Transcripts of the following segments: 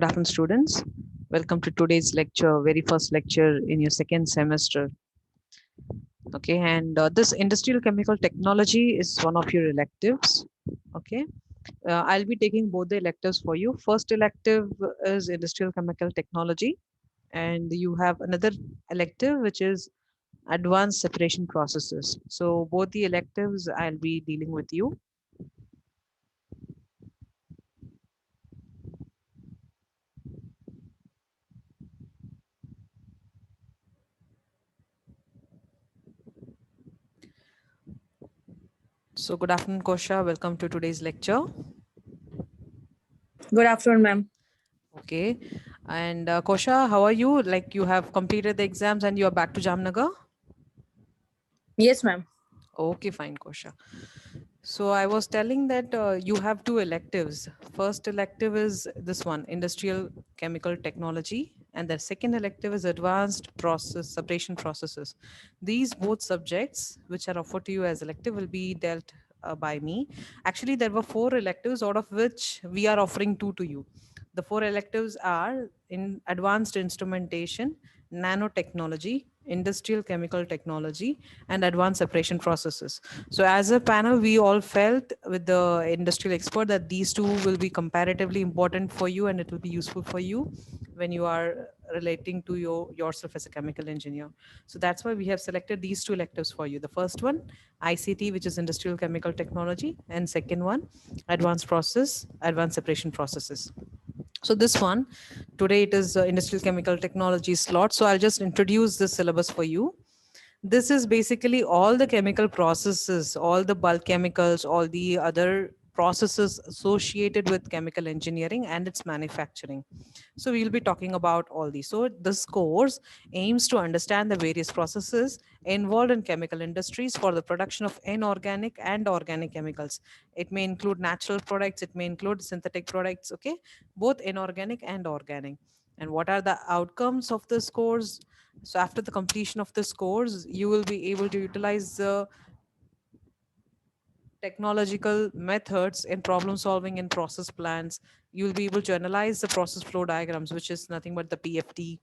Good afternoon, students. Welcome to today's lecture, very first lecture in your second semester. Okay, and this industrial chemical technology is one of your electives. Okay, I'll be taking both the electives for you. First elective is industrial chemical technology, and you have another elective which is advanced separation processes. So, both the electives I'll be dealing with you. So, good afternoon, Kosha. Welcome to today's lecture. Good afternoon, ma'am. Okay. And Kosha, how are you? Like you have completed the exams and you are back to Jamnagar? Yes, ma'am. Okay, fine, Kosha. So I was telling that you have two electives. First elective is this one, industrial chemical technology, and the second elective is advanced process separation processes. These both subjects, which are offered to you as elective, will be dealt by me. Actually, there were four electives, out of which we are offering two to you. The four electives are in advanced instrumentation, nanotechnology, industrial chemical technology, and advanced separation processes. So, as a panel, we all felt with the industrial expert that these two will be comparatively important for you and it will be useful for you when you are relating to yourself as a chemical engineer. So, that's why we have selected these two electives for you. The first one, ICT, which is industrial chemical technology, and second one, advanced separation processes. So this one, today it is industrial chemical technology slot. So I'll just introduce the syllabus for you. This is basically all the chemical processes, all the bulk chemicals, all the other processes associated with chemical engineering and its manufacturing. So we'll be talking about all these. So this course aims to understand the various processes involved in chemical industries for the production of inorganic and organic chemicals. It may include natural products, it may include synthetic products, okay, both inorganic and organic. And what are the outcomes of this course? So after the completion of this course, you will be able to utilize the technological methods in problem solving in process plans. You'll be able to analyze the process flow diagrams, which is nothing but the PFD.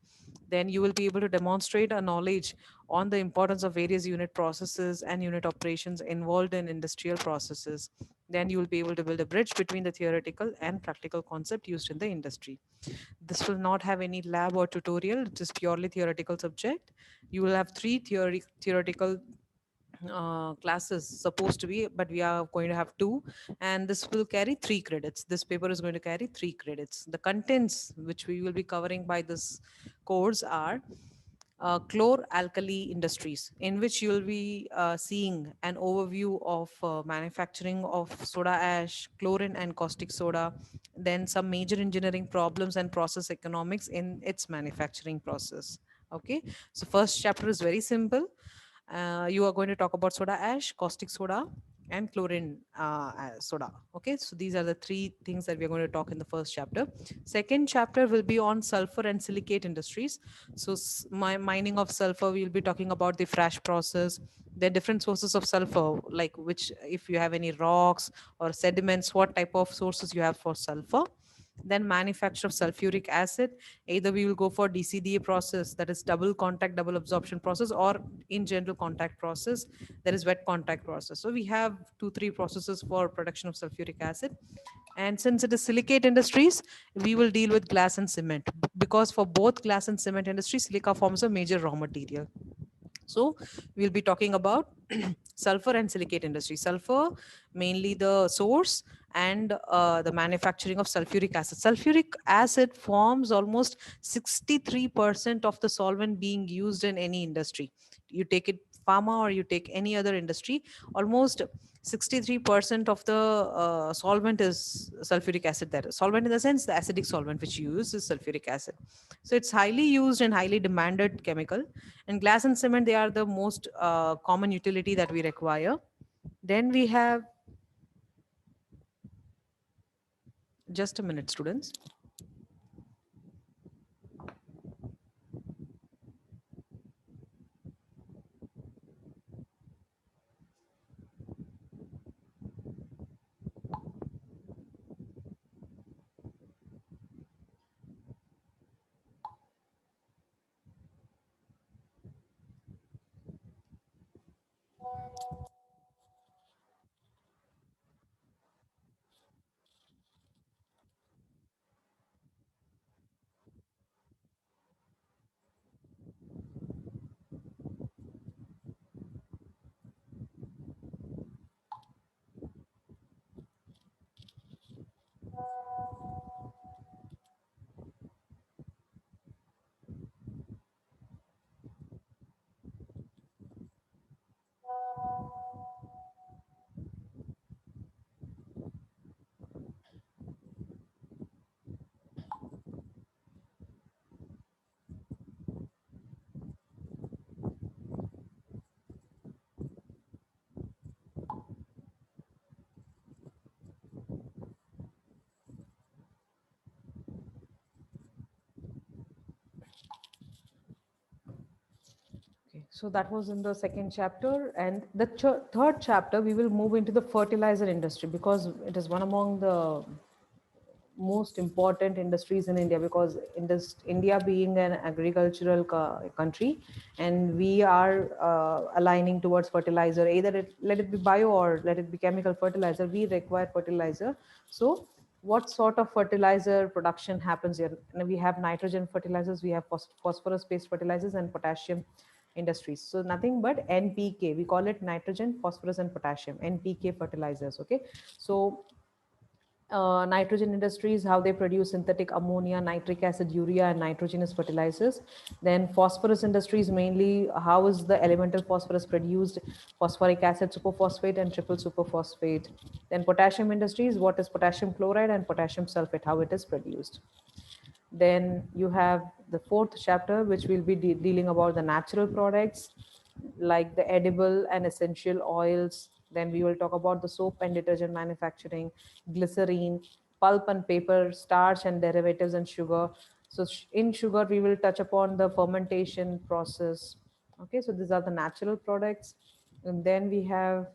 Then you will be able to demonstrate a knowledge on the importance of various unit processes and unit operations involved in industrial processes. Then you will be able to build a bridge between the theoretical and practical concept used in the industry. This will not have any lab or tutorial. It is purely theoretical subject. You will have three theoretical classes supposed to be, but we are going to have two, and this will carry 3 credits. This paper is going to carry 3 credits. The contents which we will be covering by this course are chlor-alkali industries, in which you will be seeing an overview of manufacturing of soda ash, chlorine and caustic soda, then some major engineering problems and process economics in its manufacturing process. Okay, so first chapter is very simple. You are going to talk about soda ash, caustic soda, and chlorine soda. Okay, so these are the three things that we are going to talk in the first chapter. Second chapter will be on sulfur and silicate industries. So, my mining of sulfur, we'll be talking about the fresh process. There are different sources of sulfur, like which, if you have any rocks or sediments, what type of sources you have for sulfur. Then manufacture of sulfuric acid. Either we will go for DCDA process, that is double contact double absorption process, or in general contact process, that is wet contact process. So we have 2 3 processes for production of sulfuric acid. And since it is silicate industries, we will deal with glass and cement, because for both glass and cement industry, silica forms a major raw material. So we'll be talking about sulfur and silicate industry. Sulfur, mainly the source, and the manufacturing of sulfuric acid. Sulfuric acid forms almost 63% of the solvent being used in any industry. You take it pharma or you take any other industry, almost 63% of the solvent is sulfuric acid. There, solvent in the sense the acidic solvent which you use is sulfuric acid. So it's highly used and highly demanded chemical. And glass and cement, they are the most common utility that we require. Then we have, just a minute, students. So that was in the second chapter, and the third chapter we will move into the fertilizer industry, because it is one among the most important industries in India, because India being an agricultural country, and we are aligning towards fertilizer, either let it be bio or let it be chemical fertilizer, we require fertilizer. So what sort of fertilizer production happens here? And we have nitrogen fertilizers, we have phosphorus based fertilizers, and potassium industries. So nothing but NPK, we call it nitrogen, phosphorus and potassium, NPK fertilizers. Okay, so nitrogen industries, how they produce synthetic ammonia, nitric acid, urea, and nitrogenous fertilizers. Then phosphorus industries, mainly how is the elemental phosphorus produced, phosphoric acid, superphosphate, and triple superphosphate. Then potassium industries, what is potassium chloride and potassium sulfate, how it is produced. Then you have the fourth chapter, which will be dealing about the natural products like the edible and essential oils. Then we will talk about the soap and detergent manufacturing, glycerine, pulp and paper, starch and derivatives, and sugar. So in sugar, we will touch upon the fermentation process. Okay, so these are the natural products. And then we have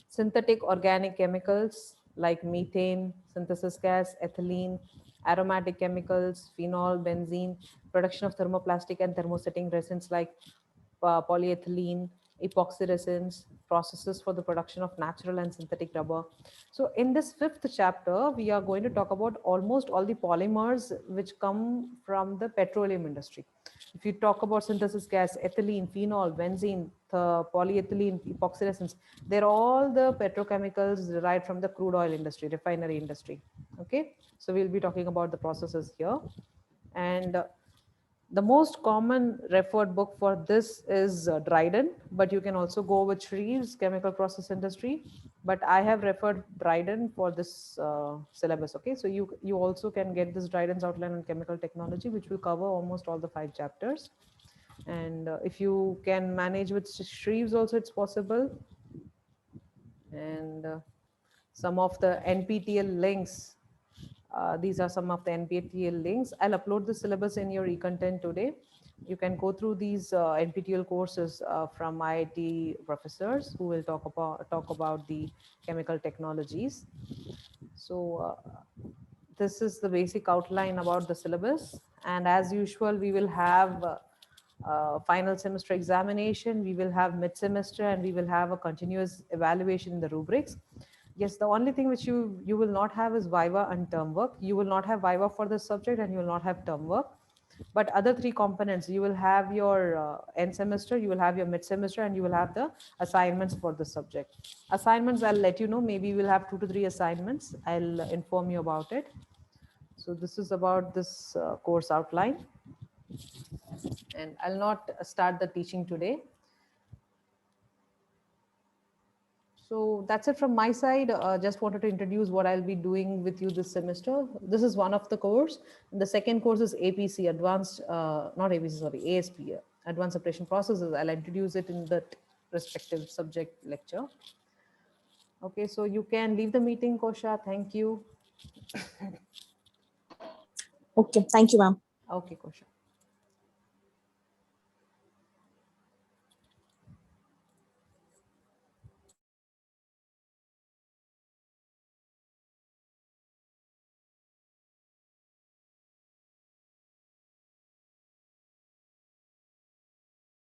synthetic organic chemicals like methane, synthesis gas, ethylene, aromatic chemicals, phenol, benzene, production of thermoplastic and thermosetting resins like polyethylene, epoxy resins, processes for the production of natural and synthetic rubber. So in this fifth chapter, we are going to talk about almost all the polymers which come from the petroleum industry. If you talk about synthesis gas, ethylene, phenol, benzene, the polyethylene, epoxy resins, they're all the petrochemicals derived from the crude oil industry, refinery industry. Okay, so we'll be talking about the processes here. And the most common referred book for this is Dryden, but you can also go with Shreve's Chemical Process Industry. But I have referred Dryden for this syllabus. Okay, so you also can get this Dryden's Outline on Chemical Technology, which will cover almost all the 5 chapters. And if you can manage with Shreve's also, it's possible. And some of the NPTEL links, these are some of the NPTEL links. I'll upload the syllabus in your e-content today. You can go through these NPTEL courses from IIT professors who will talk about the chemical technologies. So this is the basic outline about the syllabus. And as usual, we will have final semester examination, we will have mid-semester, and we will have a continuous evaluation in the rubrics. Yes, the only thing which you will not have is viva and term work. You will not have viva for this subject, and you will not have term work. But other 3 components, you will have your end semester, you will have your mid semester, and you will have the assignments for the subject. Assignments, I'll let you know. Maybe we'll have 2 to 3 assignments. I'll inform you about it. So this is about this course outline. And I'll not start the teaching today. So that's it from my side. Just wanted to introduce what I'll be doing with you this semester. This is one of the course. The second course is APC, Advanced, not APC, sorry, ASP, Advanced Separation Processes. I'll introduce it in the respective subject lecture. Okay, so you can leave the meeting, Kosha. Thank you. Okay, thank you, ma'am. Okay, Kosha.